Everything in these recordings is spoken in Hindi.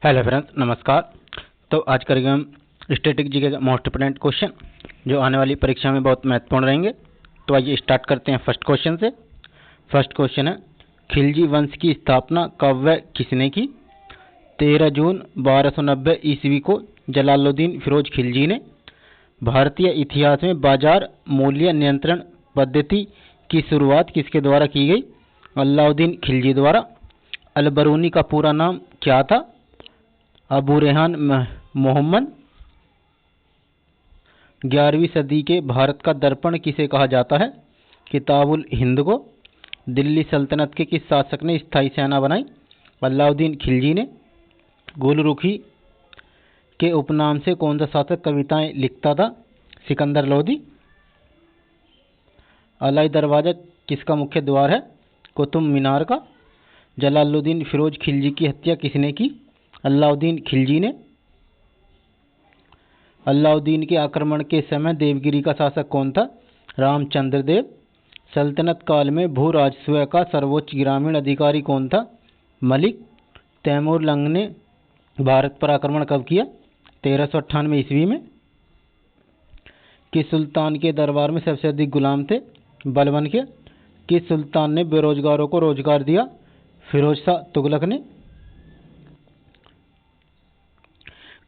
हेलो फ्रेंड्स, नमस्कार। तो आज करेंगे हम स्टैटिक जीके का मोस्ट इंपोर्टेंट क्वेश्चन जो आने वाली परीक्षा में बहुत महत्वपूर्ण रहेंगे। तो आइए स्टार्ट करते हैं फर्स्ट क्वेश्चन से। फर्स्ट क्वेश्चन है, खिलजी वंश की स्थापना कब व किसने की? 13 जून 1290 ईस्वी को जलालुद्दीन फिरोज खिलजी ने। भारतीय इतिहास में बाजार मूल्य नियंत्रण पद्धति की शुरुआत किसके द्वारा की गई? अलाउद्दीन खिलजी द्वारा। अल-बरूनी का पूरा नाम क्या था? अबू रेहान मोहम्मद। 11वीं सदी के भारत का दर्पण किसे कहा जाता है? किताबुल हिंद को। दिल्ली सल्तनत के किस शासक ने स्थायी सेना बनाई? अलाउद्दीन खिलजी ने। गुलरुखी के उपनाम से कौन सा शासक कविताएं लिखता था? सिकंदर लोदी। अलाई दरवाजा किसका मुख्य द्वार है? कुतुब मीनार का। जलालुद्दीन फिरोज खिलजी की हत्या किसने की? अलाउद्दीन खिलजी ने। अलाउद्दीन के आक्रमण के समय देवगिरी का शासक कौन था? रामचंद्र देव। सल्तनत काल में भू राजस्व का सर्वोच्च ग्रामीण अधिकारी कौन था? मलिक। तैमूर लंग ने भारत पर आक्रमण कब किया? 1398 ईस्वी में। किस सुल्तान के दरबार में सबसे अधिक गुलाम थे? बलबन के। किस सुल्तान ने बेरोजगारों को रोजगार दिया? फिरोज शाह तुगलक ने।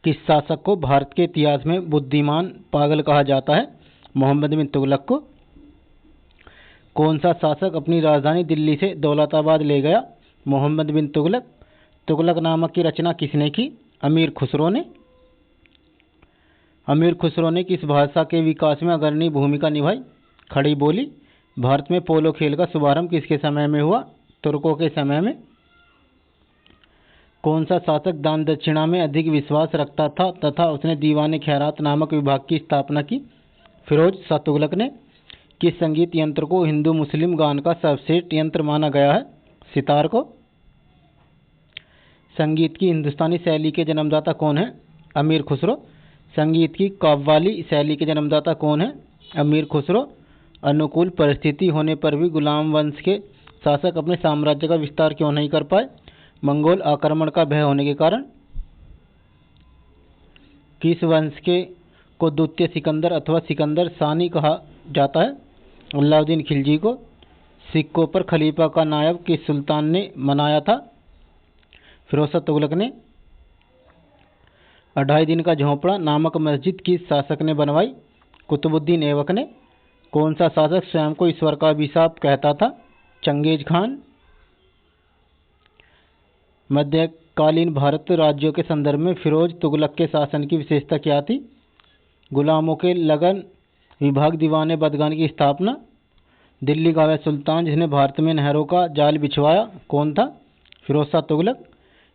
किस शासक को भारत के इतिहास में बुद्धिमान पागल कहा जाता है? मोहम्मद बिन तुगलक को। कौन सा शासक अपनी राजधानी दिल्ली से दौलताबाद ले गया? मोहम्मद बिन तुगलक। तुगलक नामक की रचना किसने की? अमीर खुसरो ने। अमीर खुसरो ने किस भाषा के विकास में अग्रणी भूमिका निभाई? खड़ी बोली। भारत में पोलो खेल का शुभारंभ किसके समय में हुआ? तुर्कों के समय में। कौन सा शासक दान दक्षिणा में अधिक विश्वास रखता था तथा उसने दीवाने खैरात नामक विभाग की स्थापना की? फिरोज शाह तुगलक ने। किस संगीत यंत्र को हिंदू मुस्लिम गान का सर्वश्रेष्ठ यंत्र माना गया है? सितार को। संगीत की हिंदुस्तानी शैली के जन्मदाता कौन है? अमीर खुसरो। संगीत की कव्वाली शैली के जन्मदाता कौन है? अमीर खुसरो। अनुकूल परिस्थिति होने पर भी गुलाम वंश के शासक अपने साम्राज्य का विस्तार क्यों नहीं कर पाए? मंगोल आक्रमण का भय होने के कारण। किस वंश के को द्वितीय सिकंदर अथवा सिकंदर सानी कहा जाता है? अलाउद्दीन खिलजी को। सिक्कों पर खलीफा का नायब किस सुल्तान ने मनाया था? फिरोज शाह तुगलक ने। 2.5 दिन का झोंपड़ा नामक मस्जिद किस शासक ने बनवाई? कुतुबुद्दीन ऐबक ने। कौन सा शासक स्वयं को ईश्वर का अभिशाप कहता था? Genghis Khan. मध्यकालीन भारत राज्यों के संदर्भ में फिरोज तुगलक के शासन की विशेषता क्या थी? गुलामों के लगन विभाग दीवाने बदगान की स्थापना। दिल्ली का वह सुल्तान जिसने भारत में नहरों का जाल बिछवाया कौन था? फिरोज शाह तुगलक।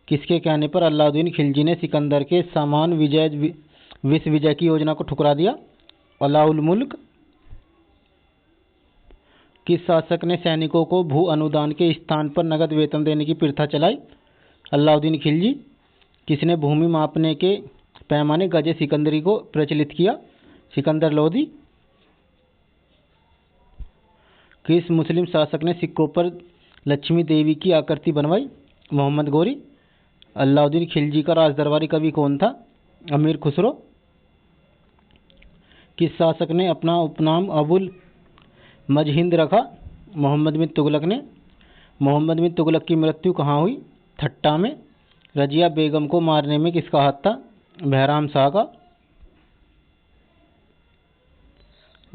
किसके कहने पर अलाउद्दीन खिलजी ने सिकंदर के समान विश्व विजय की योजना को ठुकरा दिया? अलाउल मुल्क। किस शासक ने सैनिकों को भू अनुदान के स्थान पर नगद वेतन देने की प्रथा चलाई? अलाउद्दीन खिलजी। किसने भूमि मापने के पैमाने गजे सिकंदरी को प्रचलित किया? सिकंदर लोदी। किस मुस्लिम शासक ने सिक्कों पर लक्ष्मी देवी की आकृति बनवाई? मोहम्मद गोरी। अलाउद्दीन खिलजी का राजदरबारी कवि कौन था? अमीर खुसरो। किस शासक ने अपना उपनाम अबुल मजहिंद रखा? मोहम्मद बिन तुगलक ने। मोहम्मद बिन तुगलक की मृत्यु कहाँ हुई? ठट्टा में। रजिया बेगम को मारने में किसका हाथ था? बहराम शाह का।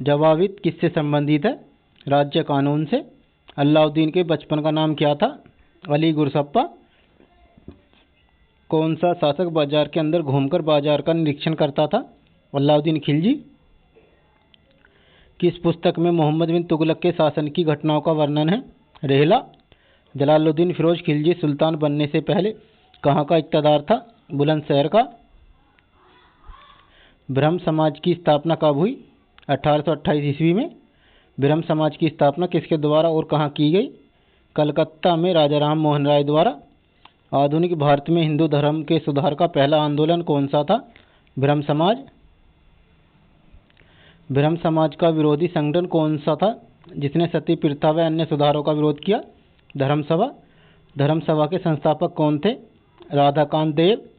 जवाबित किससे संबंधित है? राज्य कानून से। अलाउद्दीन के बचपन का नाम क्या था? अली गुरसप्पा। कौन सा शासक बाजार के अंदर घूमकर बाजार का निरीक्षण करता था? अलाउद्दीन खिलजी। किस पुस्तक में मोहम्मद बिन तुगलक के शासन की घटनाओं का वर्णन है? रेहला। जलालुद्दीन फिरोज खिलजी सुल्तान बनने से पहले कहाँ का इक़्तिदार था? बुलंदशहर का। ब्रह्म समाज की स्थापना कब हुई? 1828 ईस्वी में। ब्रह्म समाज की स्थापना किसके द्वारा और कहाँ की गई? कलकत्ता में राजा राम मोहन राय द्वारा। आधुनिक भारत में हिंदू धर्म के सुधार का पहला आंदोलन कौन सा था? ब्रह्म समाज। ब्रह्म समाज का विरोधी संगठन कौन सा था जिसने सती प्रथा व अन्य सुधारों का विरोध किया? धर्म सभा। धर्म सभा के संस्थापक कौन थे? राधाकांत देव।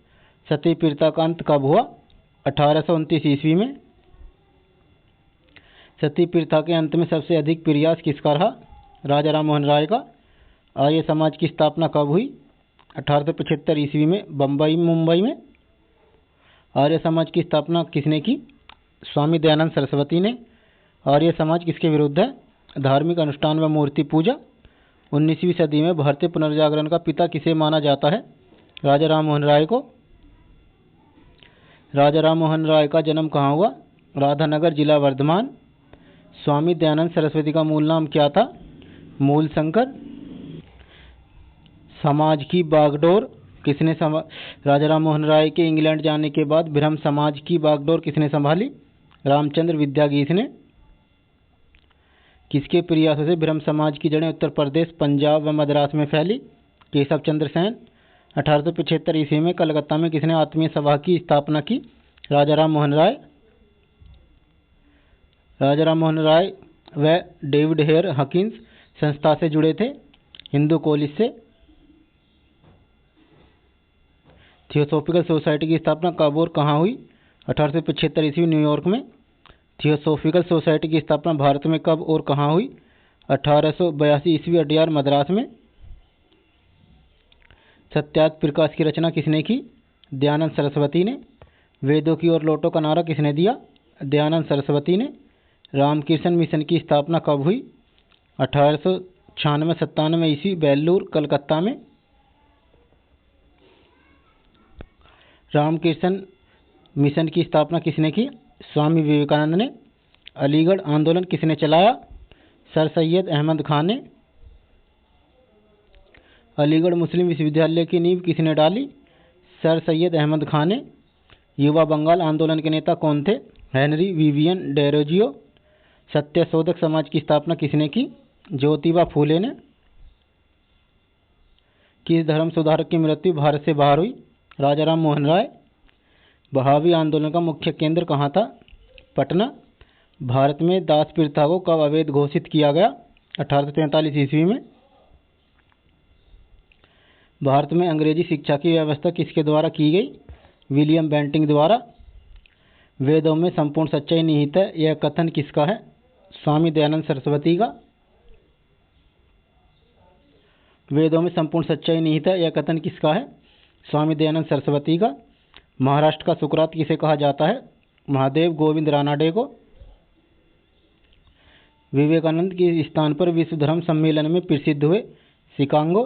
सती प्रथा का अंत कब हुआ? 1829 ईस्वी में। सती प्रथा के अंत में सबसे अधिक प्रयास किसका रहा? राजा राम मोहन राय का। आर्य समाज की स्थापना कब हुई? 1875 ईस्वी में मुंबई में। आर्य समाज की स्थापना किसने की? स्वामी दयानंद सरस्वती ने। आर्य समाज किसके विरुद्ध है? धार्मिक अनुष्ठान व मूर्ति पूजा। 19वीं सदी में भारतीय पुनर्जागरण का पिता किसे माना जाता है? राजा राम मोहन राय को। राजा राम मोहन राय का जन्म कहाँ हुआ? राधानगर, जिला वर्धमान। स्वामी दयानंद सरस्वती का मूल नाम क्या था? मूल शंकर। समाज की बागडोर किसने राजा राम मोहन राय के इंग्लैंड जाने के बाद ब्रह्म समाज की बागडोर किसने संभाली? रामचंद्र विद्यागीत ने। किसके प्रयासों से ब्रह्म समाज की जड़ें उत्तर प्रदेश, पंजाब व मद्रास में फैली? केशव चंद्र सेन। 1875 ईस्वी में कलकत्ता में किसने आत्मीय सभा की स्थापना की? राजा राम मोहन राय। राजा राम मोहन राय व डेविड हेयर हकिंस संस्था से जुड़े थे, हिंदू कॉलेज से। थियोसॉफिकल सोसाइटी की स्थापना कब और कहाँ हुई? 1875 ईस्वी न्यूयॉर्क में। थियोसॉफिकल सोसाइटी की स्थापना भारत में कब और कहाँ हुई? 1882 ईस्वी अडयार, मद्रास में। सत्यार्थ प्रकाश की रचना किसने की? दयानंद सरस्वती ने। वेदों की ओर लौटो का नारा किसने दिया? दयानंद सरस्वती ने। रामकृष्ण मिशन की स्थापना कब हुई? 1896-97 ईस्वी, बेल्लूर, कलकत्ता में। रामकृष्ण मिशन की स्थापना किसने की? स्वामी विवेकानंद ने। अलीगढ़ आंदोलन किसने चलाया? सर सैयद अहमद खान ने। अलीगढ़ मुस्लिम विश्वविद्यालय की नींव किसने डाली? सर सैयद अहमद खान ने। युवा बंगाल आंदोलन के नेता कौन थे? Henry Vivian Derozio. Satyashodhak Samaj की स्थापना किसने की? ज्योतिबा फूले ने। किस धर्म सुधारक की मृत्यु भारत से बाहर हुई? राजा राम मोहन राय। बहावी आंदोलन का मुख्य केंद्र कहाँ था? पटना। भारत में दास प्रथा को कब अवैध घोषित किया गया? 1843 ईस्वी में। भारत में अंग्रेजी शिक्षा की व्यवस्था किसके द्वारा की गई? विलियम बेंटिंक द्वारा। वेदों में संपूर्ण सच्चाई निहित है, यह कथन किसका है? स्वामी दयानंद सरस्वती का। वेदों में संपूर्ण सच्चाई निहित है, यह कथन किसका है? स्वामी दयानंद सरस्वती का। महाराष्ट्र का सुकरात किसे कहा जाता है? महादेव गोविंद रानाडे को। विवेकानंद के स्थान पर विश्व धर्म सम्मेलन में प्रसिद्ध हुए शिकागो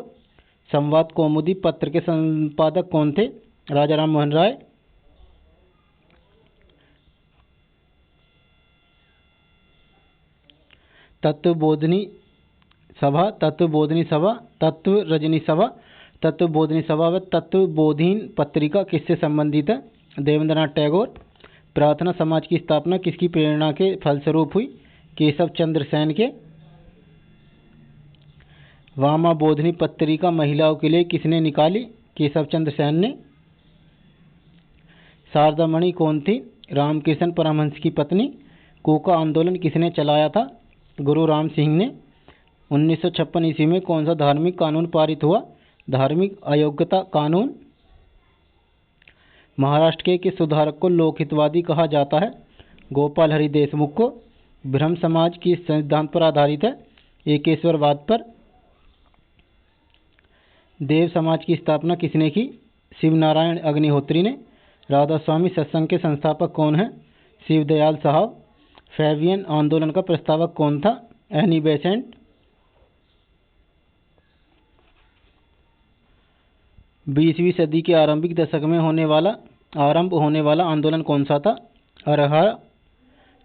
संवाद कौमुदी पत्र के संपादक कौन थे? राजा राम मोहन राय। तत्वबोधिनी सभा, तत्वबोधिनी सभा, तत्वरजनी सभा, तत्वबोधिनी सभा व तत्वबोधिनी पत्रिका किससे संबंधित है? देवेंद्रनाथ टैगोर। प्रार्थना समाज की स्थापना किसकी प्रेरणा के फलस्वरूप हुई? केशव चंद्र सेन के। वामा बोधिनी पत्रिका महिलाओं के लिए किसने निकाली? केशव चंद्र सेन ने। शारदामणि कौन थी? रामकृष्ण परमहंस की पत्नी। कोका आंदोलन किसने चलाया था? गुरु राम सिंह ने। 1956 ईस्वी में कौन सा धार्मिक कानून पारित हुआ? धार्मिक अयोग्यता कानून। महाराष्ट्र के सुधारक को लोकहितवादी कहा जाता है? गोपाल हरि देशमुख को। ब्रह्म समाज किस सिद्धांत पर आधारित है? एकेश्वरवाद पर। देव समाज की स्थापना किसने की? शिवनारायण अग्निहोत्री ने। राधा स्वामी सत्संग के संस्थापक कौन है? शिवदयाल साहब। फैबियन आंदोलन का प्रस्तावक कौन था? Annie Besant. 20वीं सदी के आरंभिक दशक में आरंभ होने वाला आंदोलन कौन सा था?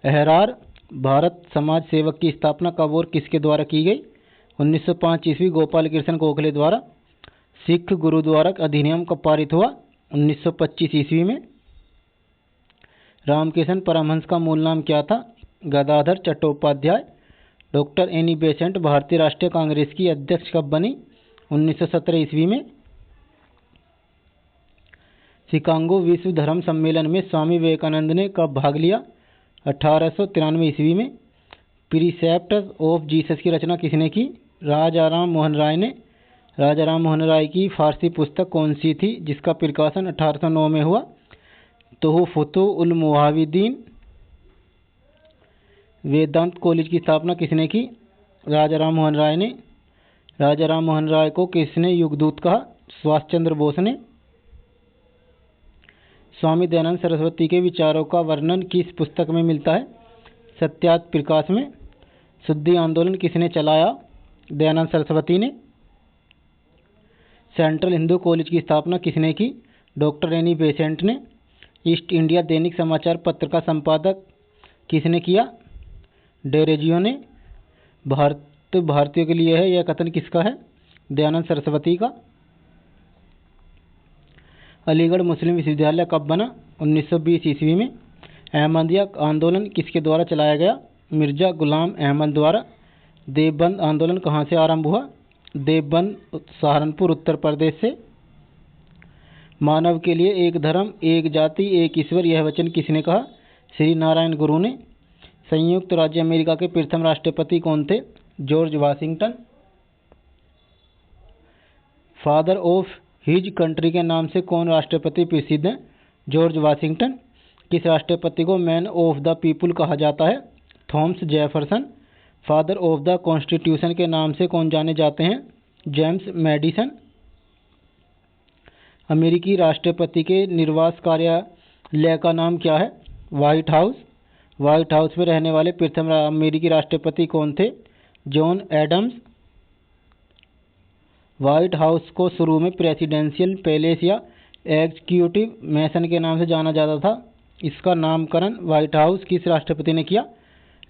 अहरार। भारत समाज सेवक की स्थापना कब और किसके द्वारा की गई? 1905 ईस्वी, गोपाल कृष्ण गोखले द्वारा। सिख गुरुद्वारा अधिनियम कब पारित हुआ? 1925 ईस्वी में। रामकृष्ण परमहंस का मूल नाम क्या था? Gadadhar Chattopadhyay. Doctor Annie Besant भारतीय राष्ट्रीय कांग्रेस की अध्यक्ष कब बनी? 1917 ईस्वी में। शिकागो विश्व धर्म सम्मेलन में स्वामी विवेकानंद ने कब भाग लिया? 1893 ईस्वी में। प्रीसेप्ट्स ऑफ जीसस की रचना किसने की? राजा राम मोहन राय ने। राजा राम मोहन राय की फारसी पुस्तक कौन सी थी जिसका प्रकाशन 1809 में हुआ? तुहफतुल उल मुआविदीन। वेदांत कॉलेज की स्थापना किसने की? राजा राम मोहन राय ने। राजा राम मोहन राय को किसने युगदूत कहा? सुभाष चंद्र बोस ने। स्वामी दयानंद सरस्वती के विचारों का वर्णन किस पुस्तक में मिलता है? सत्यार्थ प्रकाश में। शुद्धि आंदोलन किसने चलाया? दयानंद सरस्वती ने। सेंट्रल हिंदू कॉलेज की स्थापना किसने की? डॉक्टर एनी बेसेंट ने। ईस्ट इंडिया दैनिक समाचार पत्र का संपादक किसने किया? डेरोजियो ने। भारतीयों के लिए है, यह कथन किसका है? दयानंद सरस्वती का। अलीगढ़ मुस्लिम विश्वविद्यालय कब बना? 1920 ईस्वी में। अहमदिया आंदोलन किसके द्वारा चलाया गया? मिर्जा गुलाम अहमद द्वारा। देवबंद आंदोलन कहाँ से आरंभ हुआ? देवबंद सहारनपुर उत्तर प्रदेश से। मानव के लिए एक धर्म, एक जाति, एक ईश्वर, यह वचन किसने कहा? श्री नारायण गुरु ने। संयुक्त राज्य अमेरिका के प्रथम राष्ट्रपति कौन थे? George Washington. Father of his country के नाम से कौन राष्ट्रपति प्रसिद्ध है? George Washington. किस राष्ट्रपति को मैन ऑफ द पीपुल कहा जाता है? Thomas Jefferson. Father of the constitution के नाम से कौन जाने जाते हैं? James Madison. अमेरिकी राष्ट्रपति के निवास कार्यालय का नाम क्या है? White house. व्हाइट हाउस में रहने वाले प्रथम अमेरिकी राष्ट्रपति कौन थे? John Adams. व्हाइट हाउस को शुरू में प्रेसिडेंशियल पैलेस या एग्जीक्यूटिव मैंशन के नाम से जाना जाता था। इसका नामकरण व्हाइट हाउस किस राष्ट्रपति ने किया?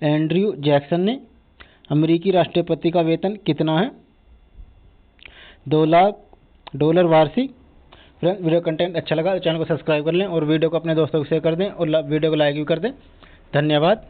एंड्रयू जैक्सन ने। अमेरिकी राष्ट्रपति का वेतन कितना है? $2 लाख वार्षिक। फ्रेंड्स, वीडियो कंटेंट अच्छा लगा तो चैनल को सब्सक्राइब कर लें और वीडियो को अपने दोस्तों को शेयर कर दें और वीडियो को लाइक भी कर दें। धन्यवाद।